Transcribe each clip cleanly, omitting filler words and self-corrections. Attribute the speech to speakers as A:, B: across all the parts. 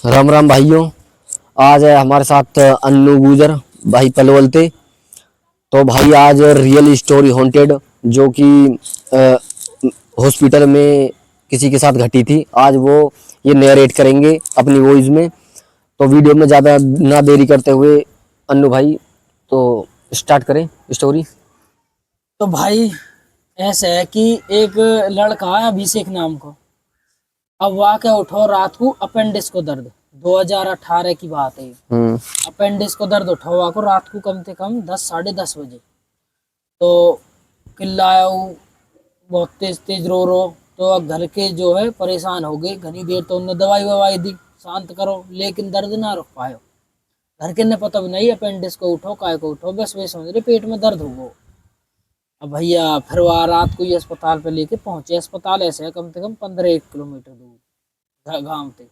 A: राम राम भाइयों। आज है हमारे साथ अन्नू गुजर भाई पलवल थे। तो भाई आज रियल स्टोरी हॉन्टेड जो कि हॉस्पिटल में किसी के साथ घटी थी, आज वो ये नरेट करेंगे अपनी वॉइस में। तो वीडियो में ज़्यादा ना देरी करते हुए अन्नू भाई तो स्टार्ट करें स्टोरी।
B: तो भाई ऐसा है कि एक लड़का है अभिषेक नाम को। अब वह क्या उठो रात को अपेंडिक्स को दर्द, 2018 की बात है। अपेंडिक्स को दर्द उठा हुआ को रात को कम से कम 10 साढ़े 10 बजे। तो चिल्लाया वो, बहुत तेज तेज रो। तो अब घर के जो है परेशान हो गए, घनी देर तो उन्होंने दवाई ववाई दी शांत करो, लेकिन दर्द ना रुक पायो। घर के ने पता भी नहीं अपेंडिक्स को उठो काय को उठो, बस वे समझ रहे पेट में दर्द हो। अब भैया फिर वह रात को ही अस्पताल पे लेके पहुंचे। अस्पताल ऐसे है कम से कम 15 किलोमीटर दूर गांव थे।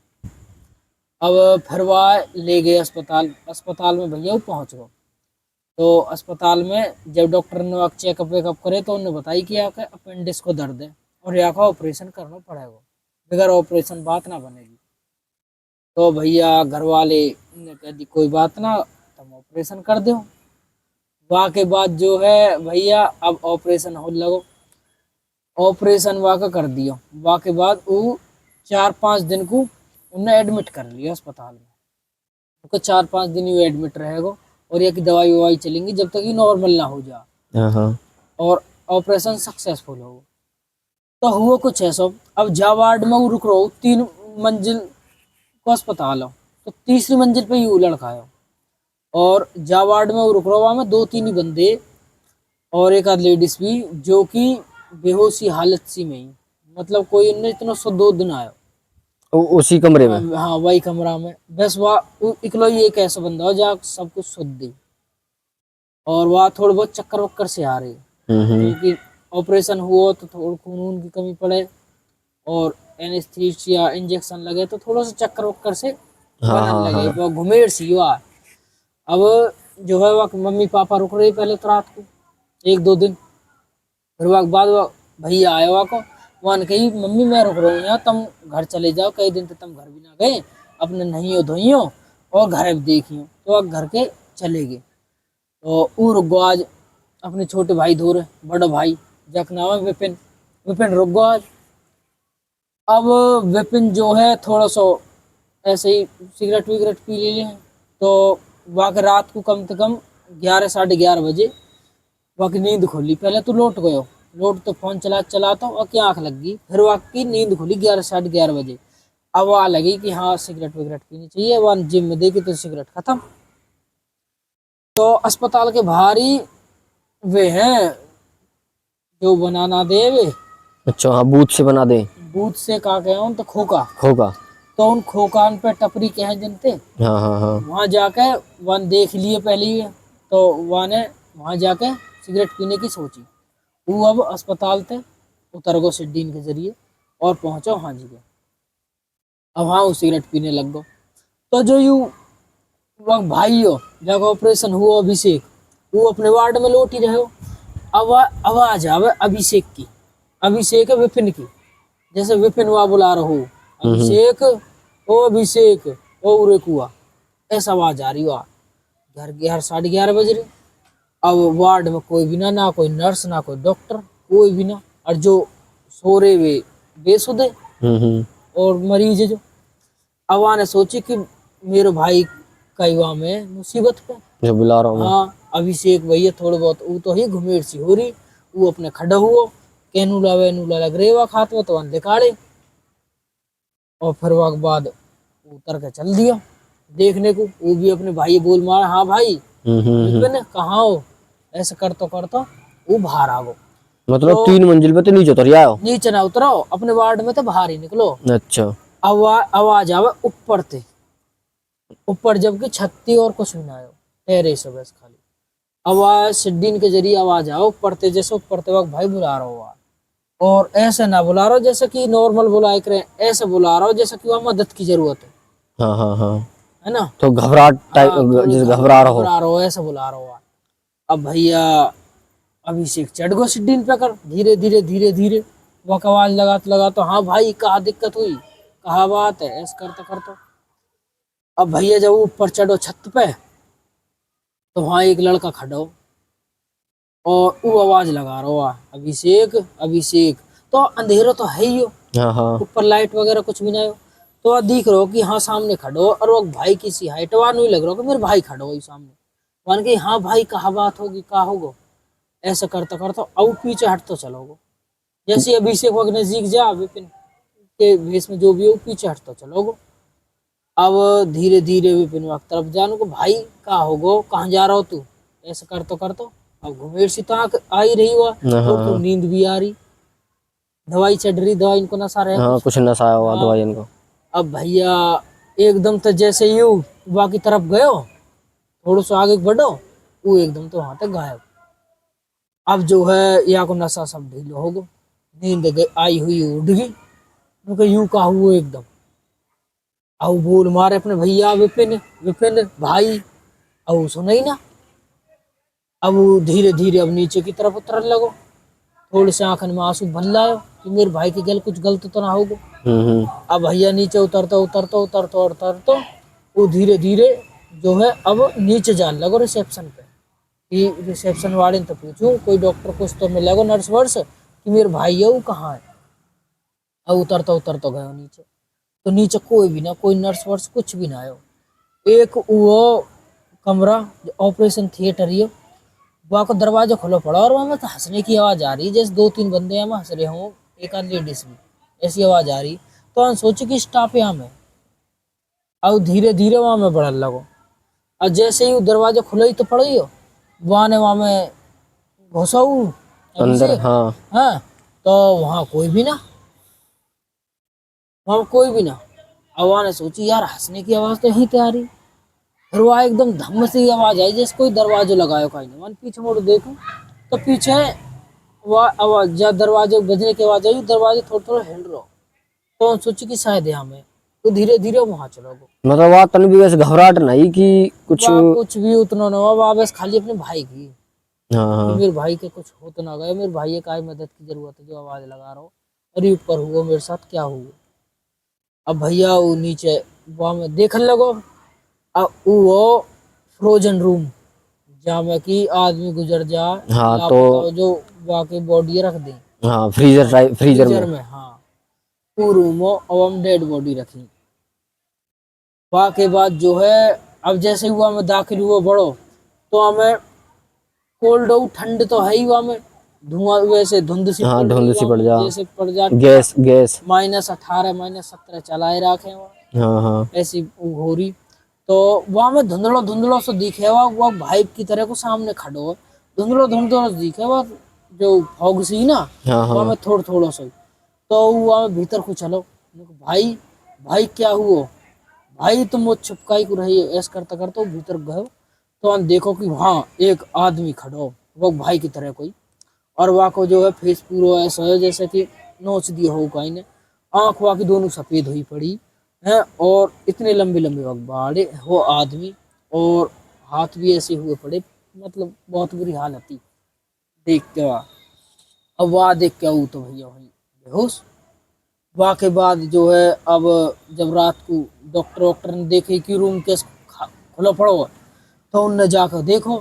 B: अब फिर वह ले गए अस्पताल। अस्पताल में भैया वो पहुंच गए। तो अस्पताल में जब डॉक्टर ने वक्त चेकअप वेकअप करे तो उन्होंने बताई कि आपका अपेंडिक्स को दर्द है और यहाँ का ऑपरेशन करना पड़ेगा, बगैर ऑपरेशन बात ना बनेगी। तो भैया घर वाले ने कह दी कोई बात ना, तुम ऑपरेशन कर दो। वहाँ के बाद जो है भैया अब ऑपरेशन हो लगो। ऑपरेशन वहाँ का कर दिया। वहाँ के बाद वो 4-5 दिन को उन्हें एडमिट कर लिया अस्पताल में। तो 4-5 दिन ये एडमिट रहेगा और ये की दवाई ववाई चलेंगी जब तक ये नॉर्मल ना हो जाए और ऑपरेशन सक्सेसफुल हो। तो हुआ कुछ ऐसा, अब जा वार्ड में वो रुक रहा हो, 3 मंजिल को अस्पताल हो, तो तीसरी मंजिल पे ये लड़का है। और जा वार्ड में वो रुक रहा में 2-3 ही बंदे और एक आध लेडीज भी, जो कि बेहोशी हालत सी में ही, मतलब कोई उनने इतना शुद्ध ना आयो
A: उसी कमरे में।
B: हाँ वही कमरा में, बस वह इकलो ही एक ऐसा बंदा हो जहाँ सब कुछ शुद्ध ही। और वह थोड़ा बहुत चक्कर वक्कर से आ रही, क्योंकि ऑपरेशन हुआ तो थोड़ा खून की कमी पड़े और एनेस्थीसिया इंजेक्शन लगे तो थोड़ा सा चक्कर वक्कर से बनने लगे, वो घुमेड़ सी हुआ। अब जो है वह मम्मी पापा रुक रहे पहले तो रात को 1-2 दिन। फिर वह बाद भैया आया वहाँ को, वहाँ कही मम्मी मैं रुक रहा हूँ यहाँ, तुम घर चले जाओ, कई दिन तो तुम घर भी ना गए, अपने नहीं हो धोइयो और घर भी देखियो। तो वह घर के चले गए। तो वो रुक गो आज अपने छोटे भाई धोरे, बड़ा भाई जक नाम है विपिन। विपिन रुक गो आज। अब विपिन जो है थोड़ा सा ऐसे ही सिगरेट विगरेट पी ले हैं। तो वहाँ रात को कम से कम 11 साढ़े 11 बजे वहाँ की नींद खुली। पहले तो लौट गयो, लौट तो फोन चला तो और क्या आँख लग गई। फिर वहाँ की नींद खुली 11 साढ़े 11 बजे। अब वहाँ लगी कि हाँ सिगरेट विगरेट पीनी चाहिए, वहाँ जिम में देखी तो सिगरेट खत्म। तो अस्पताल के बाहर ही वे हैं जो बनाना दे वे।
A: अच्छा हाँ, बूथ से बना दे।
B: बूथ से का गए तो खोका
A: होगा।
B: तो उन खोकान पे टपरी के हैं जनते।
A: हाँ हाँ हाँ।
B: वहाँ जाके वन देख लिए पहले ही, तो वहाँ ने वहाँ जाके सिगरेट पीने की सोची। वो अब अस्पताल थे उतर गो सिड्डीन के जरिए और पहुंचो हाँ जी के। अब हाँ वो सिगरेट पीने लग गो। तो जो यू वह भाई हो जब ऑपरेशन हुआ अभिषेक, वो अपने वार्ड में लौट ही रहे हो। अब आवाज आवे अभिषेक की, अभिषेक विपिन की, जैसे विपिन वह बुला रहा हो अभिषेक, ओ अभिषेक, ओ उरे कुआ, ऐसा आवाज आ रही। वह घर 11 साढ़े 11 बज रहे। अब वार्ड में कोई भी ना कोई नर्स ना कोई डॉक्टर, कोई भी ना। और जो सो रहे वे बेसुधे और मरीज जो। अब ने सोची कि मेरे भाई कईवा में मुसीबत पे
A: जो बुला रहा हूँ।
B: हाँ अभिषेक भैया थोड़े बहुत वो तो ही घुमेड़ सी हो रही। वो अपने खड़ा हुआ कैनूला वैनूला लग रहे खात में तो दिखाड़े। और फिर वक्त बाद उतर के चल दिया देखने को। वो भी अपने भाई बोल मारा हाँ भाई विपिन कहाँ हो, ऐसे करता वो बाहर आ गो।
A: मतलब तो 3 मंजिल पे तो नीचे उतर आओ,
B: नीचे ना उतरो, अपने वार्ड में तो बाहर ही निकलो।
A: अच्छा
B: आवाज आवे ऊपर थे, ऊपर जबकि छत्ती और कुछ भी ना आयो, टेरेस है बस खाली। आवाज सिड्डीन के जरिए आवाज आओ ऊपर थे, जैसे ऊपर थे वक्त भाई बुला रहा हो। और ऐसे ना बुला रहा हो जैसे कि नॉर्मल बुलाए करें, ऐसे बुला रहा हो जैसे कि वहाँ मदद की जरूरत है।
A: हाँ हाँ हाँ
B: है ना,
A: तो घबराहट टाइप जैसे घबरा रहा हो
B: ऐसे बुला रहा हो। अब भैया अभिषेक चढ़ गो सिड्डीन पे कर, धीरे धीरे धीरे धीरे वह आवाज लगा तो हाँ भाई कहा दिक्कत हुई, कहा बात है, ऐसा करता करता अब भैया जब ऊपर चढ़ो छत पे, तो वहां एक लड़का खड़ा हो और वो आवाज लगा रहा हुआ, अभिषेक अभिषेक। तो अंधेरा तो है ही हो,
A: हाँ हाँ
B: ऊपर लाइट वगैरह कुछ भी नहीं हो, तो वह दिख रहा हो कि हाँ सामने खड़ो हो, और वो भाई किसी हाइट वाला नहीं लग रहा हो कि मेरे भाई खड़ो हो सामने। मान के हाँ भाई कहा बात होगी, कहा होगो, ऐसा करता करता अब पीछे हट तो चलोगो। जैसे अभिषेक वक्त नजदीक जा, विपिन के भेष में जो भी हो, पीछे हट तो चलोगो। अब धीरे धीरे विपिन वक्त तरफ जानो को, भाई कहा होगो, कहाँ जा रहा हो तू, ऐसा करतो अब घुमेर सी तो आंख आ ही रही हुआ, और तो नींद भी आ रही, दवाई चढ़ रही, दवाई इनको नशा रहे
A: हाँ, कुछ नशा हुआ
B: हाँ।
A: दवाई इनको।
B: अब भैया एकदम तो जैसे यू वहाँ की तरफ गयो, थोड़ा सा आगे बढ़ो, वो एकदम तो वहां तक गायब। अब जो है या को नशा सब ढीलो हो गो, नींद आई हुई उड़ गई, उनका यूं का हुआ एकदम। अब बोल मारे अपने भैया विपिन विपिन भाई, अब सुना ही ना। अब वो धीरे धीरे अब नीचे की तरफ उतर लगो, थोड़े से आंखन में आंसू भर लायो कि मेरे भाई के गल कुछ गलत तो ना होगो। अब भैया नीचे उतरता वो धीरे धीरे जो है अब नीचे जाने लगो रिसेप्शन पे, कि रिसेप्शन वाले ने तो पूछूं कोई डॉक्टर कुछ तो मिलेगा, नर्स वर्स, कि मेरे भाई है वो कहाँ है। अब उतरता गयो नीचे, तो नीचे कोई भी ना, कोई नर्स वर्स कुछ भी ना आयो। एक वो कमरा ऑपरेशन थिएटर ही, वहाँ को दरवाजा खुला पड़ा और वहां में हंसने की आवाज आ रही, जैसे 2-3 बंदे यहाँ हंस रहे हों, एक आध लेडीज भी, ऐसी आवाज आ रही। तो हम सोचे कि स्टाफ यहाँ में, अब धीरे धीरे वहां में बढ़ने लगो, और जैसे ही वो दरवाजा खुला ही तो पड़ा ही हो, वहां में घुसाऊ
A: अंदर। हाँ
B: हाँ, तो वहां कोई भी ना, वहां कोई भी ना। अब वहां ने सोची यार हंसने की आवाज तो यहीं पे आ रही, फिर वहां एकदम धम्म सी आवाज आई जैसे कोई दरवाजा लगायो कहीं ने। मान पीछे मुड़ देखो तो पीछे वह आवाज, जब दरवाजे बजने की आवाज आई, दरवाजे थोड़ा थोड़ा हिल रहा, तो हम सोची कि शायद यहाँ में, तो धीरे धीरे वहां चलोगे।
A: मतलब वहाँ तन भी वैसे घबराहट नहीं कि कुछ।
B: वहाँ कुछ भी उतना ना हुआ, वहाँ बस खाली अपने भाई की,
A: हाँ
B: कि
A: हाँ
B: मेरे भाई के कुछ हो तो ना गए, मेरे भाई का मदद की जरूरत है, जो आवाज लगा रहा हो, अरे ऊपर हुआ मेरे साथ क्या हुआ। अब भैया वो नीचे वहां में देखने लगो, अब वो फ्रोजन रूम जहाँ में कि आदमी गुजर जा,
A: हाँ
B: लापता
A: तो
B: हो, जो वाकई बॉडी रख दे
A: हाँ फ्रीजर टाइप, फ्रीजर में।
B: में, हाँ वो रूम हो, अब हम डेड बॉडी रखी। वहाँ के बाद जो है अब जैसे हुआ में दाखिल हुआ बड़ो, तो हमें कोल्ड हो, ठंड तो है ही, वहाँ में धुआं वैसे धुंध सी
A: हाँ
B: पड़ रही,
A: धुंध सी
B: वहाँ
A: पड़
B: में
A: जा,
B: जैसे पड़ जाती
A: गैस गैस।
B: -18 -17 चलाए रखे वहाँ,
A: हाँ हाँ
B: ऐसी हो रही। तो वहां में धुंधलो धुंधलो से दिखे हुआ वो भाई की तरह को सामने खड़ो हो, धुंधलो धुंधलो से दिखे हुआ, जो फॉग सी ना,
A: हाँ
B: वहां
A: हाँ
B: में थोड़ा थोड़ा सा। तो वहां में भीतर को चलो, भाई भाई क्या हुआ भाई, तुम वो छुपकाई को रही ऐसा करता करता भीतर गए, तो हम देखो कि वहाँ एक आदमी खड़ो, वो भाई की तरह कोई, और वहाँ को जो है फेस पूरा ऐसा है जैसे कि नोच दिया हो कहीं ने, आंख वहाँ की दोनों सफेद हुई पड़ी है, और इतने लंबे लंबे बाड़े वो आदमी, और हाथ भी ऐसे हुए पड़े, मतलब बहुत बुरी हालत थी देख के वहाँ। अब वहाँ देख के आऊ तो भैया वही बेहोश। वहाँ के बाद जो है अब जब रात को डॉक्टर ने देखे कि रूम केस खुला पड़ो है, तो उनने जाकर देखो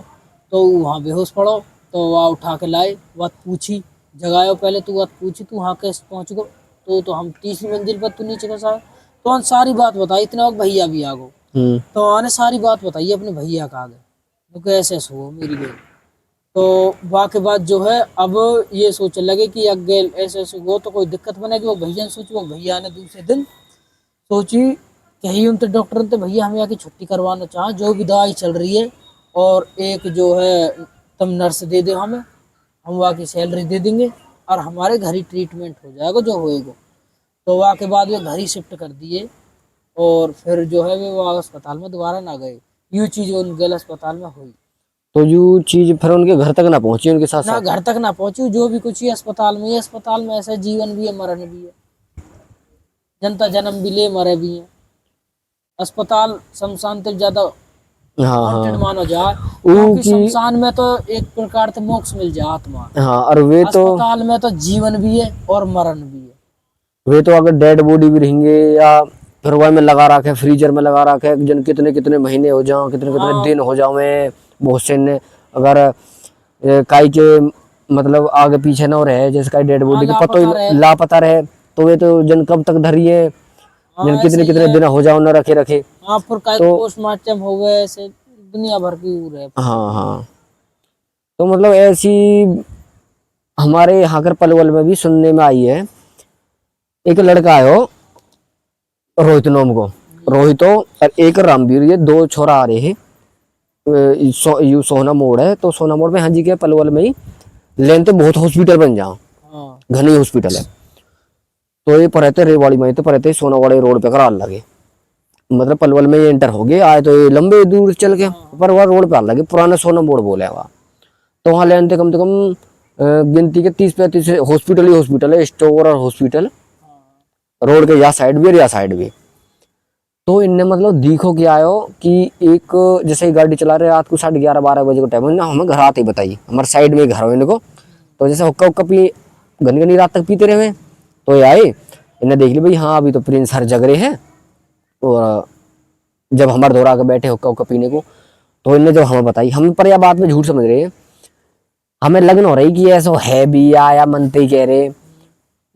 B: तो वहाँ बेहोश पड़ो, तो वहाँ उठा के लाए, बात पूछी, जगायो पहले तू बात पूछी तू वहाँ कैसे पहुँच गो, तो हम 3री मंजिल पर तू नीचे कैसा है, तो हम सारी बात बताई, इतना वक्त भैया भी आ गो, तो आने सारी बात बताई अपने भैया का आगे, तो कैसे हो मेरी बेटी। तो वहाँ के बाद जो है अब ये सोचने लगे कि अगे ऐसे ऐसे वो तो कोई दिक्कत बनेगी, वो भैया ने सोची, वो भैया ने दूसरे दिन सोची कहीं उन तो डॉक्टर ने तो भैया हमें आके छुट्टी करवाना चाह, जो भी दवाई चल रही है, और एक जो है तुम नर्स दे दे हमें, हम वहाँ की सैलरी दे देंगे, और हमारे घर ही ट्रीटमेंट हो जाएगा जो होएगा। तो वहाँ के बाद वे घर ही शिफ्ट कर दिए, और फिर जो है वे वहाँ अस्पताल में दोबारा ना गए, यूँ चीज़ उनके अस्पताल में हुई।
A: तो जो चीज फिर उनके घर तक ना पहुंची उनके साथ
B: ना
A: साथ।
B: घर तक ना पहुंची, जो भी कुछ ही अस्पताल में ऐसा जीवन भी है मरण भी है, जनता जन्म भी ले मरे भी है। अस्पताल शमशान तक ज्यादा
A: हाँ
B: वांटेड
A: हाँ
B: मानो जाए,
A: ऊ
B: क्योंकि
A: की।
B: शमशान में तो एक प्रकार से मोक्ष मिल जाए आत्मा,
A: हाँ और
B: अस्पताल में तो जीवन भी है और मरण भी है।
A: वे तो अगर डेड बॉडी भी रहेंगे या फिर वह में लगा रखे, फ्रीजर में लगा रखे, जन कितने कितने महीने हो जाओ, कितने कितने दिन हो जावे, बहुत से ने अगर काई के मतलब आगे पीछे ना रहे, जैसे काई डेड बॉडी के पतो लापता रहे, तो वे तो जन कब तक धरिए, जन कितने कितने दिन हो जाओ न रखे रखे।
B: हाँ, फिर काई पोस्टमार्टम हो गए, ऐसे दुनिया भर की हो रहे।
A: हाँ हाँ, तो मतलब ऐसी हमारे यहाँ कर पलवल में भी सुनने में आई है। एक लड़का आयो रोहित नाम को, रोहितो और एक रामवीर, ये दो छोरा आ रहे हैं। यू सोना मोड़ है, तो सोना मोड़ में हाँ जी के पलवल में ही लेन तो बहुत हॉस्पिटल बन जाओ, घनी हॉस्पिटल है। तो ये पढ़ते रेवाड़ी में, तो पढ़ते सोनावाड़ी रोड पे करार लगे, मतलब पलवल में ये एंटर हो गए। आए तो ये लंबे दूर चल के, पर वह रोड पे आ लगे, पुराना सोना मोड़ बोले वहाँ। तो वहाँ लेन कम से कम गिनती के 30-35 हॉस्पिटल ही हॉस्पिटल है, स्टोर और हॉस्पिटल रोड के या साइड भी और या साइड भी। तो इनने मतलब देखो क्या आयो कि एक जैसे ही गाड़ी चला रहे रात को 11:30-12 बजे को टाइम, हमें घर आते ही बताई, हमारे साइड में घर हो इनको। तो जैसे हुक्का हुक्का पी घनी घनी रात तक पीते रहे, तो ये आए, इन्हें देख ली भाई हाँ अभी तो प्रिंस हर जग रहे हैं। और जब हमारे दौरा के बैठे हुक्का हुक्का पीने को, तो इनने जब हमें बताई, हम पर यह बात में झूठ समझ रहे हैं, हमें लगन हो रही कि ऐसा है भी या मनते ही कह रहे।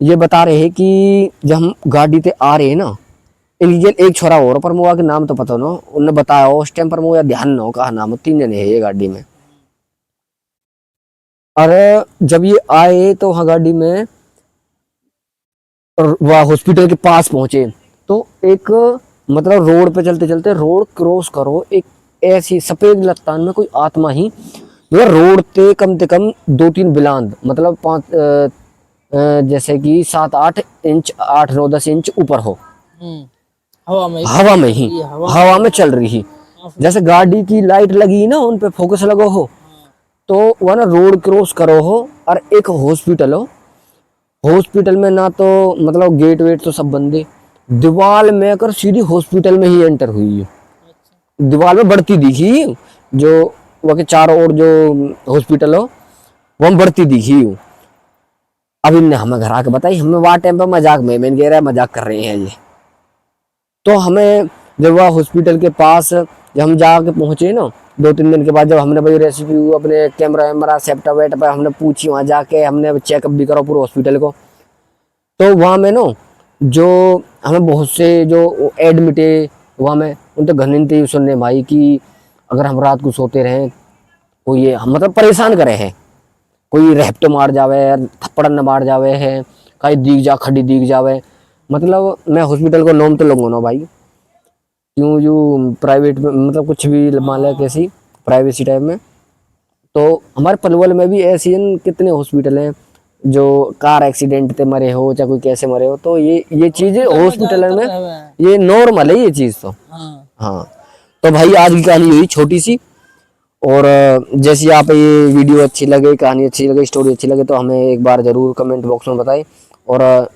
A: ये बता रहे हैं कि जब हम गाड़ी पे आ रहे हैं ना, एक छोरा और पर मुआ के नाम तो पता ना, उन्होंने बताया उस टाइम पर मुझे ध्यान ना हो कहा नाम, 3 जने है ये गाड़ी में। और जब ये आए तो वहाँ गाड़ी में वह हॉस्पिटल के पास पहुंचे, तो एक मतलब रोड पे चलते चलते रोड क्रॉस करो, एक ऐसी सफेद लत्तान में कोई आत्मा ही रोड पे कम से कम 2-3 बिलांद, मतलब 5 जैसे कि 7-8 इंच 8-9-10 इंच ऊपर हो, हवा में ही हवा में चल रही ही। जैसे गाड़ी की लाइट लगी ना, उन पे फोकस लगो हो, तो वह ना रोड क्रॉस करो हो, और एक हॉस्पिटल हो, हॉस्पिटल में ना तो मतलब गेट वेट तो सब बंदे, दीवार में कर सीधी हॉस्पिटल में ही एंटर हुई है। दीवार में बढ़ती दिखी, जो वह के चारों ओर जो हॉस्पिटल हो वह बढ़ती दिखी। अब इनने हमें घर आके बताई, हमें वहाँ टाइम पर मजाक में मैंने कह रहा है मजाक कर रहे हैं ये। तो हमें जब वह हॉस्पिटल के पास जब हम जाके पहुंचे ना 2-3 दिन के बाद, जब हमने भाई रेसिपी अपने कैमरा वैमरा सेप्टा वेट पर हमने पूछी, वहाँ जाके हमने चेकअप भी करा पूरे हॉस्पिटल को, तो वहाँ में ना जो हमें बहुत से जो एडमिट है वहाँ में, उन तो घनिनते सुनने भाई कि अगर हम रात को सोते रहें, कोई ये हम मतलब परेशान करे हैं, कोई रेप्टो मार जावे, थप्पड़ न मार जावे है, कहीं दिख जा खड़ी दिख जावे। मतलब मैं हॉस्पिटल को नाम तो लूंगा ना भाई, क्यों यू प्राइवेट में मतलब कुछ भी मान लिया कैसी प्राइवेसी टाइप में। तो हमारे पलवल में भी ऐसी कितने हॉस्पिटल हैं जो कार एक्सीडेंट से मरे हो, चाहे कोई कैसे मरे हो, तो ये चीज हॉस्पिटल में ये नॉर्मल है ये चीज तो। हाँ, तो भाई आज की कहानी हुई छोटी सी, और जैसी आप ये वीडियो अच्छी लगे, कहानी अच्छी लगे, स्टोरी अच्छी लगे, तो हमें एक बार ज़रूर कमेंट बॉक्स में बताएं। और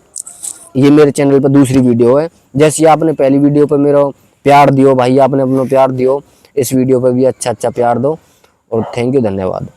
A: ये मेरे चैनल पर दूसरी वीडियो है, जैसे आपने पहली वीडियो पर मेरा प्यार दियो भाई, आपने अपना प्यार दियो, इस वीडियो पर भी अच्छा प्यार दो। और थैंक यू, धन्यवाद।